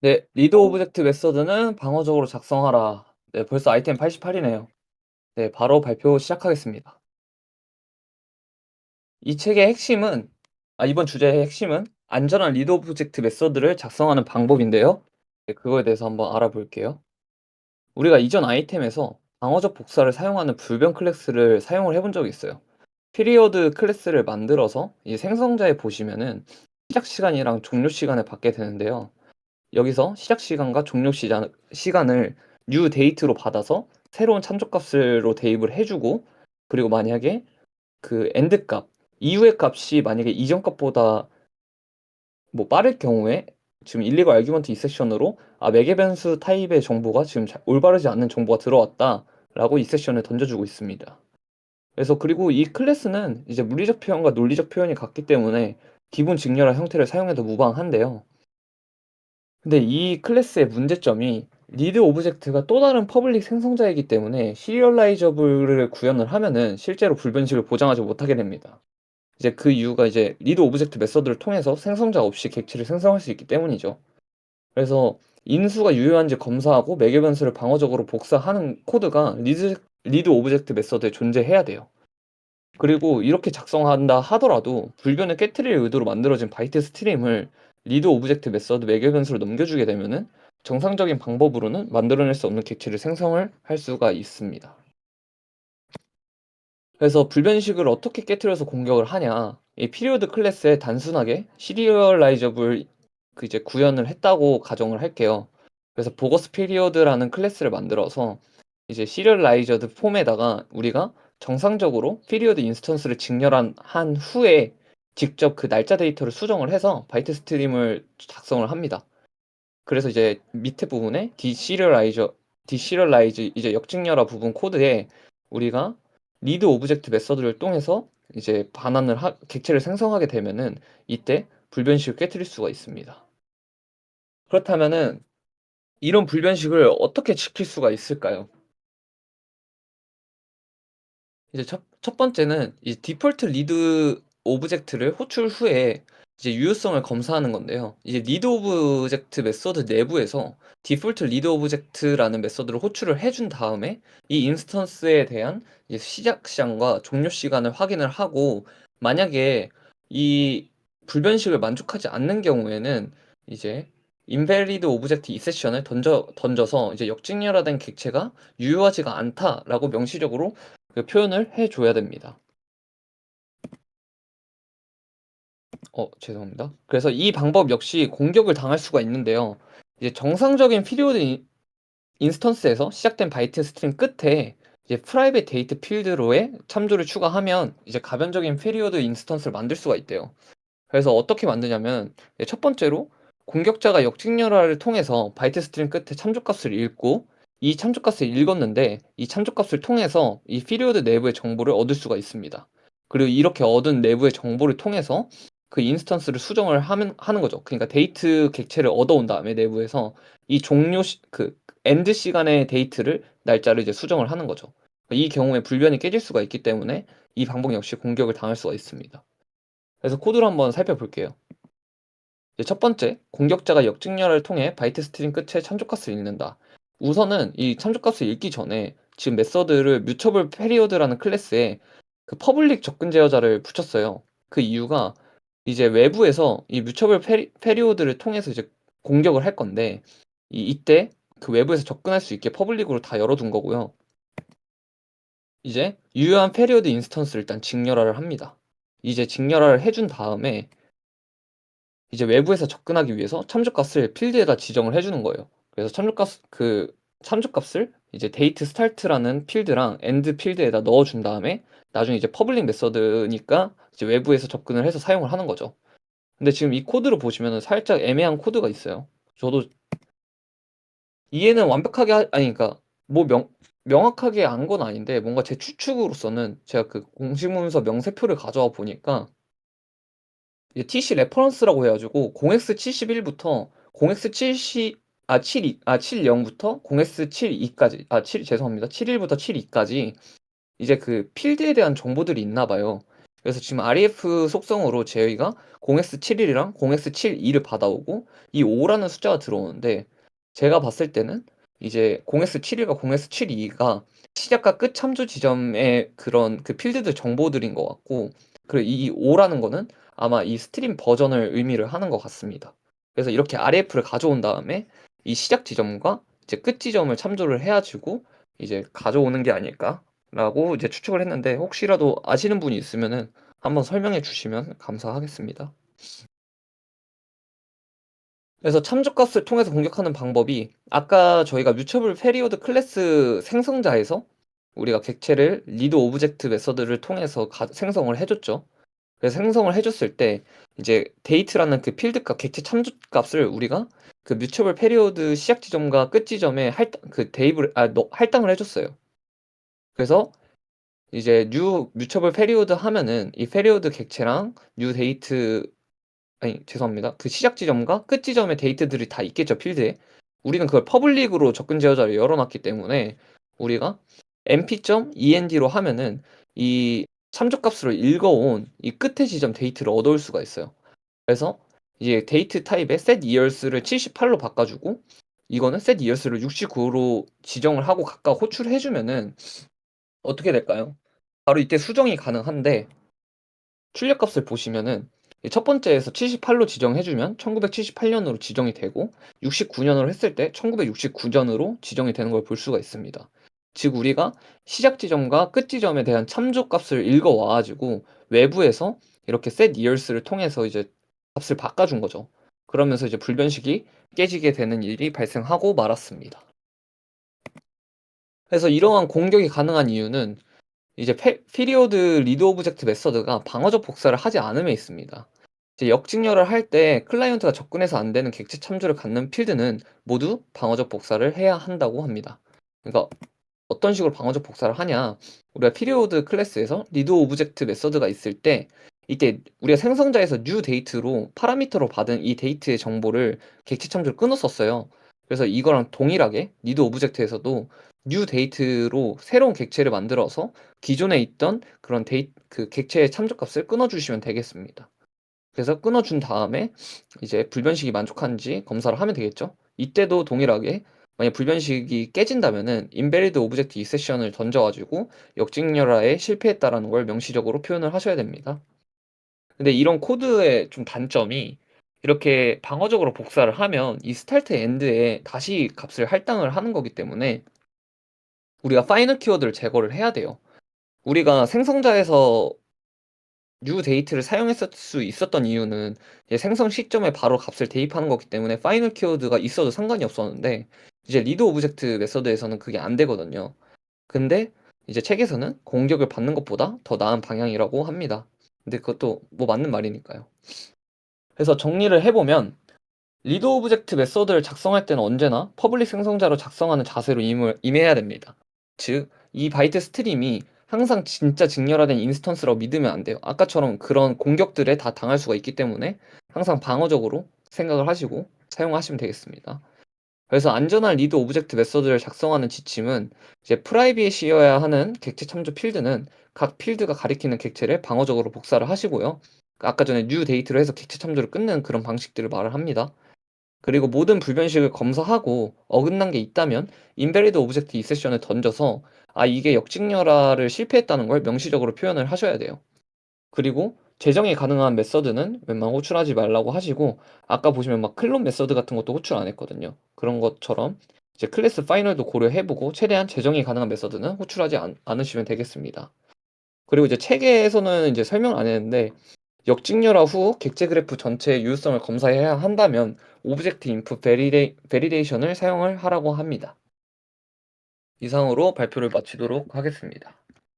네. 리드 오브젝트 메서드는 방어적으로 작성하라. 네, 벌써 아이템 88 이네요. 네, 바로 발표 시작하겠습니다. 이 책의 핵심은 이번 주제의 핵심은 안전한 리드 오브젝트 메서드를 작성하는 방법인데요. 네, 그거에 대해서 한번 알아볼게요. 우리가 이전 아이템에서 방어적 복사를 사용하는 불변 클래스를 사용을 해본 적이 있어요. 피리어드 클래스를 만들어서 이 생성자에 보시면은 시작 시간이랑 종료 시간을 받게 되는데요. 여기서 시작 시간과 종료 시간을 new date로 받아서 새로운 참조값으로 대입을 해 주고, 그리고 만약에 그 end 값, 이후의 값이 만약에 이전 값보다 뭐 빠를 경우에 지금 illegal argument exception으로 매개 변수 타입의 정보가 지금 올바르지 않는 정보가 들어왔다라고 exception을 던져 주고 있습니다. 그래서 그리고 이 클래스는 이제 물리적 표현과 논리적 표현이 같기 때문에 기본 직렬화 형태를 사용해도 무방한데요. 근데 이 클래스의 문제점이 리드 오브젝트가 또 다른 퍼블릭 생성자이기 때문에 시리얼라이저블을 구현을 하면은 실제로 불변식을 보장하지 못하게 됩니다. 이제 그 이유가 이제 리드 오브젝트 메서드를 통해서 생성자 없이 객체를 생성할 수 있기 때문이죠. 그래서 인수가 유효한지 검사하고 매개 변수를 방어적으로 복사하는 코드가 리드 오브젝트 메서드에 존재해야 돼요. 그리고 이렇게 작성한다 하더라도 불변을 깨트릴 의도로 만들어진 바이트 스트림을 리드 오브젝트 메서드 매개 변수로 넘겨주게 되면은 정상적인 방법으로는 만들어낼 수 없는 객체를 생성을 할 수가 있습니다. 그래서 불변식을 어떻게 깨트려서 공격을 하냐? 이 피리오드 클래스에 단순하게 시리얼라이저블 이제 구현을 했다고 가정을 할게요. 그래서 보거스 피리오드라는 클래스를 만들어서 이제 시리얼라이저드 폼에다가 우리가 정상적으로 피리오드 인스턴스를 직렬한 한 후에 직접 그 날짜 데이터를 수정을 해서 바이트 스트림을 작성을 합니다. 그래서 이제 밑에 부분에 디시리얼라이즈 이제 역직렬화 부분 코드에 우리가 리드 오브젝트 메서드를 통해서 이제 객체를 생성하게 되면은 이때 불변식을 깨트릴 수가 있습니다. 그렇다면은 이런 불변식을 어떻게 지킬 수가 있을까요? 이제 첫 번째는 이 디폴트 리드 오브젝트를 호출 후에 이제 유효성을 검사하는 건데요. 이제 리드 오브젝트 메서드 내부에서 디폴트 리드 오브젝트라는 메서드를 호출을 해준 다음에 이 인스턴스에 대한 이제 시작 시간과 종료 시간을 확인을 하고, 만약에 이 불변식을 만족하지 않는 경우에는 이제 invalid object exception을 던져서 이제 역직렬화된 객체가 유효하지가 않다라고 명시적으로 그 표현을 해 줘야 됩니다. 죄송합니다. 그래서 이 방법 역시 공격을 당할 수가 있는데요. 이제 정상적인 피리오드 인스턴스에서 시작된 바이트 스트링 끝에 이제 프라이빗 데이트 필드로의 참조를 추가하면 이제 가변적인 피리오드 인스턴스를 만들 수가 있대요. 그래서 어떻게 만드냐면 첫 번째로 공격자가 역직렬화를 통해서 바이트 스트링 끝에 참조값을 읽고, 이 참조값을 읽었는데 이 참조값을 통해서 이 피리오드 내부의 정보를 얻을 수가 있습니다. 그리고 이렇게 얻은 내부의 정보를 통해서 그 인스턴스를 수정을 하는 거죠. 그러니까 데이트 객체를 얻어온 다음에 내부에서 이 엔드 시간의 데이트를 날짜를 이제 수정을 하는 거죠. 이 경우에 불변이 깨질 수가 있기 때문에 이 방법 역시 공격을 당할 수가 있습니다. 그래서 코드를 한번 살펴볼게요. 이제 첫 번째, 공격자가 역직렬을 통해 바이트 스트링 끝에 참조값을 읽는다. 우선은 이 참조값을 읽기 전에 지금 메서드를 뮤처블 페리오드라는 클래스에 그 퍼블릭 접근 제어자를 붙였어요. 그 이유가 이제 외부에서 이 뮤처블 페리오드를 통해서 이제 공격을 할 건데, 이때 그 외부에서 접근할 수 있게 퍼블릭으로 다 열어둔 거고요. 이제 유효한 페리오드 인스턴스를 일단 직렬화를 합니다. 이제 직렬화를 해준 다음에 이제 외부에서 접근하기 위해서 참조값을 필드에다 지정을 해 주는 거예요. 그래서 참조값을 이제 date start라는 필드랑 end 필드에다 넣어 준 다음에 나중에 이제 퍼블릭 메서드니까 이제 외부에서 접근을 해서 사용을 하는 거죠. 근데 지금 이 코드를 보시면은 살짝 애매한 코드가 있어요. 저도 이해는 완벽하게 그러니까 뭐 명확하게 안 건 아닌데, 뭔가 제 추측으로서는 제가 그 공식 문서 명세표를 가져와 보니까 이제 TC 레퍼런스라고 해 가지고 0x71 부터 0x70 70부터 0x72까지, 7 죄송합니다. 71부터 72까지 이제 그 필드에 대한 정보들이 있나 봐요. 그래서 지금 REF 속성으로 저희가 0x71이랑 0x72를 받아오고 이 5라는 숫자가 들어오는데, 제가 봤을 때는 이제 0x71과 0x72가 시작과 끝 참조 지점의 그런 그 필드들 정보들인 것 같고, 그리고 이 5라는 거는 아마 이 스트림 버전을 의미를 하는 것 같습니다. 그래서 이렇게 REF를 가져온 다음에 이 시작 지점과 이제 끝 지점을 참조를 해 가지고 이제 가져오는 게 아닐까라고 이제 추측을 했는데, 혹시라도 아시는 분이 있으면은 한번 설명해 주시면 감사하겠습니다. 그래서 참조값을 통해서 공격하는 방법이, 아까 저희가 뮤처블 페리오드 클래스 생성자에서 우리가 객체를 리드 오브젝트 메서드를 통해서 생성을 해줬죠. 그래서 생성을 해줬을 때 이제 데이트라는 그 필드값, 객체 참조값을 우리가 그 뮤처블 페리오드 시작 지점과 끝 지점에 할당을 해줬어요. 그래서 이제 뉴 뮤처블 페리오드 하면은 이 페리오드 객체랑 뉴 데이트, 아니 죄송합니다. 그 시작 지점과 끝 지점의 데이트들이 다 있겠죠, 필드에. 우리는 그걸 퍼블릭으로 접근 제어자를 열어 놨기 때문에 우리가 mp.end로 하면은 이 참조값으로 읽어온 이 끝의 지점 데이트를 얻어올 수가 있어요. 그래서 이제 데이트 타입의 set years를 78로 바꿔 주고, 이거는 set years를 69로 지정을 하고 각각 호출해 주면은 어떻게 될까요? 바로 이때 수정이 가능한데, 출력값을 보시면은 첫 번째에서 78로 지정해 주면 1978년으로 지정이 되고, 69년으로 했을 때 1969년으로 지정이 되는 걸 볼 수가 있습니다. 즉 우리가 시작 지점과 끝 지점에 대한 참조값을 읽어 와 가지고 외부에서 이렇게 set years를 통해서 이제 값을 바꿔 준 거죠. 그러면서 이제 불변식이 깨지게 되는 일이 발생하고 말았습니다. 그래서 이러한 공격이 가능한 이유는 이제 피리오드 리드 오브젝트 메서드가 방어적 복사를 하지 않음에 있습니다. 이제 역직렬을 할 때 클라이언트가 접근해서 안 되는 객체 참조를 갖는 필드는 모두 방어적 복사를 해야 한다고 합니다. 그러니까 어떤 식으로 방어적 복사를 하냐, 우리가 피리오드 클래스에서 리드 오브젝트 메서드가 있을 때 이때 우리가 생성자에서 new 데이트로 파라미터로 받은 이 데이트의 정보를 객체 참조를 끊었었어요. 그래서 이거랑 동일하게 리드 오브젝트에서도 new 데이트로 새로운 객체를 만들어서 기존에 있던 그런 그 객체의 참조값을 끊어주시면 되겠습니다. 그래서 끊어준 다음에 이제 불변식이 만족한지 검사를 하면 되겠죠. 이때도 동일하게 만약 불변식이 깨진다면은 invalid object exception을 던져가지고 역직렬화에 실패했다라는 걸 명시적으로 표현을 하셔야 됩니다. 근데 이런 코드의 좀 단점이, 이렇게 방어적으로 복사를 하면 이 스타트 엔드에 다시 값을 할당을 하는 거기 때문에 우리가 파이널 키워드를 제거를 해야 돼요. 우리가 생성자에서 new 데이트를 사용했을 수 있었던 이유는 이제 생성 시점에 바로 값을 대입하는 거기 때문에 파이널 키워드가 있어도 상관이 없었는데, 이제 리드 오브젝트 메서드에서는 그게 안 되거든요. 근데 이제 책에서는 공격을 받는 것보다 더 나은 방향이라고 합니다. 근데 그것도 뭐 맞는 말이니까요. 그래서 정리를 해보면, 리드 오브젝트 메서드를 작성할 때는 언제나 퍼블릭 생성자로 작성하는 자세로 임해야 됩니다. 즉, 이 바이트 스트림이 항상 진짜 직렬화된 인스턴스라고 믿으면 안 돼요. 아까처럼 그런 공격들에 다 당할 수가 있기 때문에 항상 방어적으로 생각을 하시고 사용하시면 되겠습니다. 그래서 안전한 리드 오브젝트 메서드를 작성하는 지침은, 이제 프라이빗이어야 하는 객체 참조 필드는 각 필드가 가리키는 객체를 방어적으로 복사를 하시고요. 아까 전에 new 데이트로 해서 객체 참조를 끊는 그런 방식들을 말을 합니다. 그리고 모든 불변식을 검사하고 어긋난 게 있다면 invalid object exception을 던져서 이게 역직렬화를 실패했다는 걸 명시적으로 표현을 하셔야 돼요. 그리고 재정이 가능한 메서드는 웬만하면 호출하지 말라고 하시고, 아까 보시면 막 클론 메서드 같은 것도 호출 안 했거든요. 그런 것처럼 이제 클래스 파이널도 고려해보고 최대한 재정이 가능한 메서드는 호출하지 않으시면 되겠습니다. 그리고 이제 체계에서는 이제 설명 안 했는데, 역직렬화 후 객체 그래프 전체의 유효성을 검사해야 한다면 오브젝트 인풋 베리데이션을 사용을 하라고 합니다. 이상으로 발표를 마치도록 하겠습니다.